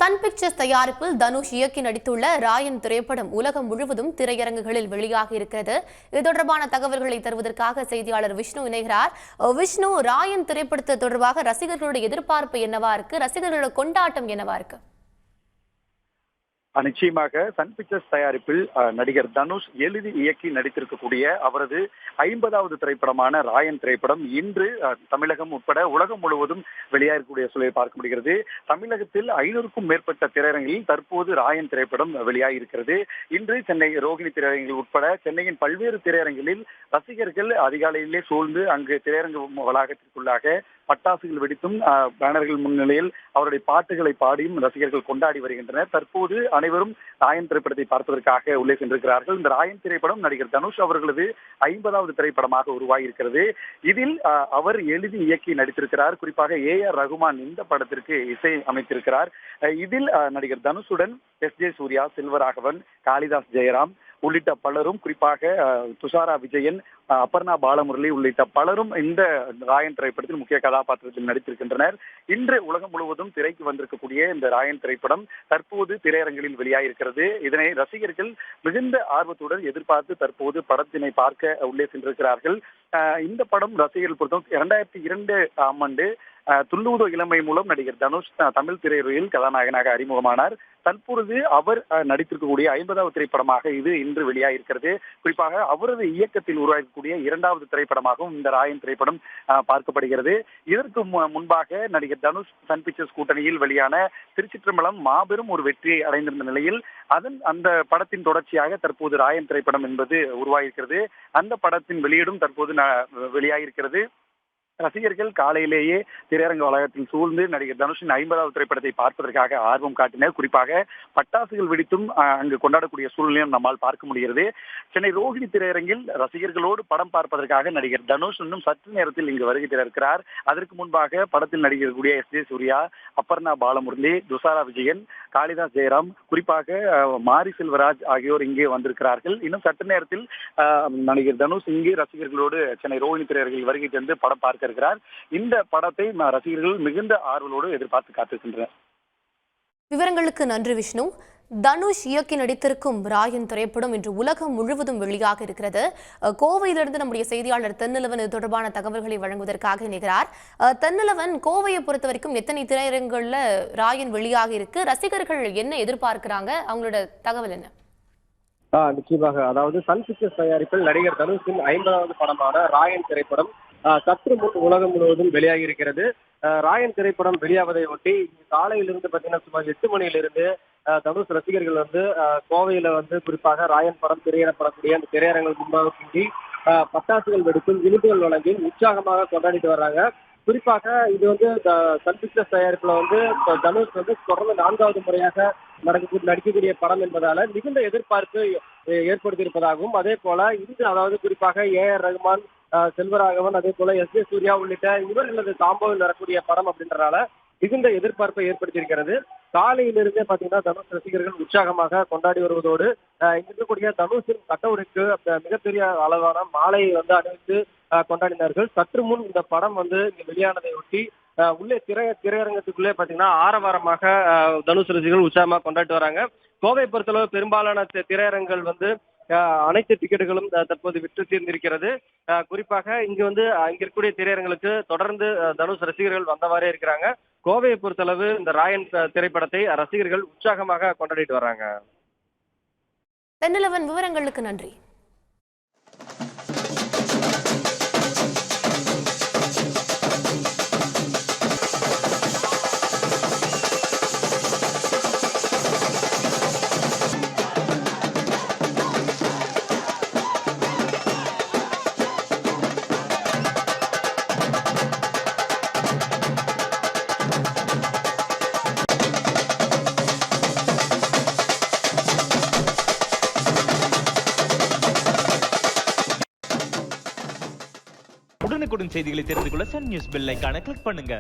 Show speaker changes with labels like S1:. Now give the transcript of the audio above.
S1: Sun pictures தயாரிப்பில் தனுஷ் இயக்கி நடித்துள்ள ராயன் திரைப்படம் உலகம் முழுவதும் திரையரங்குகளில் வெளியாகி இருக்கிறது. இது தொடர்பான தகவல்களை தருவதற்காக செய்தியாளர் விஷ்ணு இணைகிறார். விஷ்ணு, ராயன் திரைப்படத்தை தொடர்பாக ரசிகர்களுடைய எதிர்பார்ப்பு என்னவா இருக்கு? ரசிகர்களோட கொண்டாட்டம் என்னவா இருக்கு?
S2: நிச்சயமாக சன் பிக்சர்ஸ் தயாரிப்பில் நடிகர் தனுஷ் எழுதி இயக்கி நடித்திருக்கக்கூடிய அவரது 50வது திரைப்படமான ராயன் திரைப்படம் இன்று தமிழகம் உட்பட உலகம் முழுவதும் வெளியாகக்கூடிய சூழலை பார்க்க முடிகிறது. தமிழகத்தில் 500க்கும் மேற்பட்ட திரையரங்கில் தற்போது ராயன் திரைப்படம் வெளியாகியிருக்கிறது. இன்று சென்னை ரோகிணி திரையரங்கில் உட்பட சென்னையின் பல்வேறு திரையரங்கில் ரசிகர்கள் அதிகாலையிலே சூழ்ந்து அங்கு திரையரங்கு வளாகத்திற்குள்ளாக பட்டாசுகள் வெடித்தும் பேனர்கள் முன்னிலையில் அவருடைய பாட்டுகளை பாடியும் ரசிகர்கள் கொண்டாடி வருகின்றனர். தற்போது அனைவரும் ராயன் திரைப்படத்தை பார்ப்பதற்காக உள்ளே சென்றிருக்கிறார்கள். இந்த ராயன் திரைப்படம் நடிகர் தனுஷ் அவர்களது 50வது திரைப்படமாக உருவாகி இருக்கிறது. இதில் அவர் எழுதி இயக்கி நடித்திருக்கிறார். குறிப்பாக AR ரகுமான் இந்த படத்திற்கு இசை அமைத்திருக்கிறார். இதில் நடிகர் தனுஷுடன் SJ சூர்யா, செல்வராகவன், காளிதாஸ் ஜெயராம் உள்ளிட்ட பலரும், குறிப்பாக துஷாரா விஜயன், அபர்ணா பாலமுரளி உள்ளிட்ட பலரும் இந்த ராயன் திரைப்படத்தில் முக்கிய கதாபாத்திரத்தில் நடித்திருக்கின்றனர். இன்று உலகம் முழுவதும் திரைக்கு வந்திருக்கக்கூடிய இந்த ராயன் திரைப்படம் தற்போது திரையரங்கில் வெளியாகிருக்கிறது. இதனை ரசிகர்கள் மிகுந்த ஆர்வத்துடன் எதிர்பார்த்து தற்போது படத்தினை பார்க்க உள்ளே சென்றிருக்கிறார்கள். இந்த படம் ரசிகர்கள் பொறுத்தவரை 2002 ஆண்டு துள்ளுவதோ இளமை மூலம் நடிகர் தனுஷ் தமிழ் திரையுறையில் கதாநாயகனாக அறிமுகமானார். தற்பொழுது அவர் நடித்திருக்கக்கூடிய 50வது திரைப்படமாக இது இன்று வெளியாகிருக்கிறது. குறிப்பாக அவரது இயக்கத்தில் உருவாக்கக்கூடிய 2வது திரைப்படமாகவும் இந்த ராயன் திரைப்படம் பார்க்கப்படுகிறது. இதற்கு முன்பாக நடிகர் தனுஷ் சன் பிக்சர்ஸ் கூட்டணியில் வெளியான திருச்சிற்றம்பலம் மாபெரும் ஒரு வெற்றியை அடைந்திருந்த நிலையில் அந்த படத்தின் தொடர்ச்சியாக தற்போது ராயன் திரைப்படம் என்பது உருவாகியிருக்கிறது. அந்த படத்தின் வெளியீடும் தற்போது வெளியாகியிருக்கிறது. ரசிகர்கள் காலையிலேயே திரையரங்க வளாகத்தில் சூழ்ந்து நடிகர் தனுஷின் 50வது திரைப்படத்தை பார்ப்பதற்காக ஆர்வம் காட்டினர். குறிப்பாக பட்டாசுகள் வெடித்தும் அங்கு கொண்டாடக்கூடிய சூழ்நிலையும் நம்மால் பார்க்க முடிகிறது. சென்னை ரோகிணி திரையரங்கில் ரசிகர்களோடு படம் பார்ப்பதற்காக நடிகர் தனுஷ் இன்னும் சற்று நேரத்தில் இங்கு வருகை தர இருக்கிறார். அதற்கு முன்பாக படத்தில் நடிகக்கூடிய SJ சூர்யா, அபர்ணா பாலமுரளி, துஷாரா விஜயன், காளிதாஸ் ஜெயராம், குறிப்பாக மாரி செல்வராஜ் ஆகியோர் இங்கே வந்திருக்கிறார்கள். இன்னும் சற்று நேரத்தில் நடிகர் தனுஷ் இங்கே ரசிகர்களோடு சென்னை ரோகிணி திரையரங்கில் வருகை தந்து படம் பார்க்க இருக்கிறார். இந்த படத்தை ரசிகர்கள் மிகுந்த ஆர்வலோடு எதிர்பார்த்து காத்திருக்கின்றனர்.
S1: விவரங்களுக்கு நன்றி விஷ்ணு. தனுஷ் இயக்கி நடித்திருக்கும் ராயன் திரைப்படம் இன்று உலகம் முழுவதும் வெளியாக இருக்கிறது. கோவையிலிருந்து நம்முடைய செய்தியாளர் தென்னிலவன் இது தொடர்பான தகவல்களை வழங்குவதற்காக இணைகிறார். தென்னிலவன், கோவையை பொறுத்த வரைக்கும் எத்தனை திரையரங்குகள்ல ராயன் வெளியாக இருக்கு? ரசிகர்கள் என்ன எதிர்பார்க்கிறாங்க? அவங்களோட தகவல் என்ன?
S3: நிச்சயமாக, அதாவது சன் பிக்சர்ஸ் தயாரிப்பில் நடிகர் தனுஷின் 50வது படமான ராயன் திரைப்படம் சற்று முன் உலகம் முழுவதும் வெளியாகி இருக்கிறது. ராயன் திரைப்படம் வெளியாவதை ஒட்டி காலையிலிருந்து பார்த்தீங்கன்னா சுமார் 8 மணியிலிருந்து தனுஷ் ரசிகர்கள் கோவையில குறிப்பாக ராயன் படம் திரையிடப்படக்கூடிய அந்த திரையரங்கள் முன்பாக கூடி பட்டாசுகள் வெடித்தும் இனிப்புகள் வழங்கி உற்சாகமாக கொண்டாடிட்டு வர்றாங்க. குறிப்பாக இது சன் பிக்சர்ஸ் தயாரிப்புல தனுஷ் தொடர்ந்து 4வது முறையாக நடிக்கக்கூடிய படம் என்பதால மிகுந்த எதிர்பார்ப்பு ஏற்படுத்தி இருப்பதாகவும், அதே போல அதாவது குறிப்பாக AR ரகுமான், செல்வராகவன், அதே போல SJ சூர்யா உள்ளிட்ட இவர்களது காம்போவில் வரக்கூடிய படம் அப்படின்றனால மிகுந்த எதிர்பார்ப்பை ஏற்படுத்தியிருக்கிறது. காலையிலிருந்தே பாத்தீங்கன்னா தனுஷ் ரசிகர்கள் உற்சாகமாக கொண்டாடி வருவதோடு இங்க இருக்கக்கூடிய தனுஷின் கட்டவுரைக்கு மிகப்பெரிய அளவான மாலையை அணிவித்து கொண்டாடினார்கள். சற்று முன் இந்த படம் இங்க வெளியானதை ஒட்டி உள்ளே திரையரங்கத்துக்குள்ளே பாத்தீங்கன்னா ஆரவாரமாக தனுஷ் ரசிகர்கள் உற்சாகமாக கொண்டாடி வராங்க. கோவை பொறுத்தளவு பெரும்பாலான திரையரங்குகள் அனைத்து டிக்கெட்டுகளும் தற்போது விற்று தீர்ந்திருக்கிறது. குறிப்பாக இங்க இருக்கக்கூடிய திரையரங்களுக்கு தொடர்ந்து தனுஷ் ரசிகர்கள் வந்தவாறே இருக்கிறாங்க. கோவையை பொறுத்தளவு இந்த ராயன் திரைப்படத்தை ரசிகர்கள் உற்சாகமாக கொண்டாடிட்டு வர்றாங்க.
S1: தென்னிலவன், விவரங்களுக்கு நன்றி.
S4: உடனுக்குடன் செய்திகளை தெரிந்து கொள்ள சன் நியூஸ் பெல் ஐகானை கிளிக் பண்ணுங்க.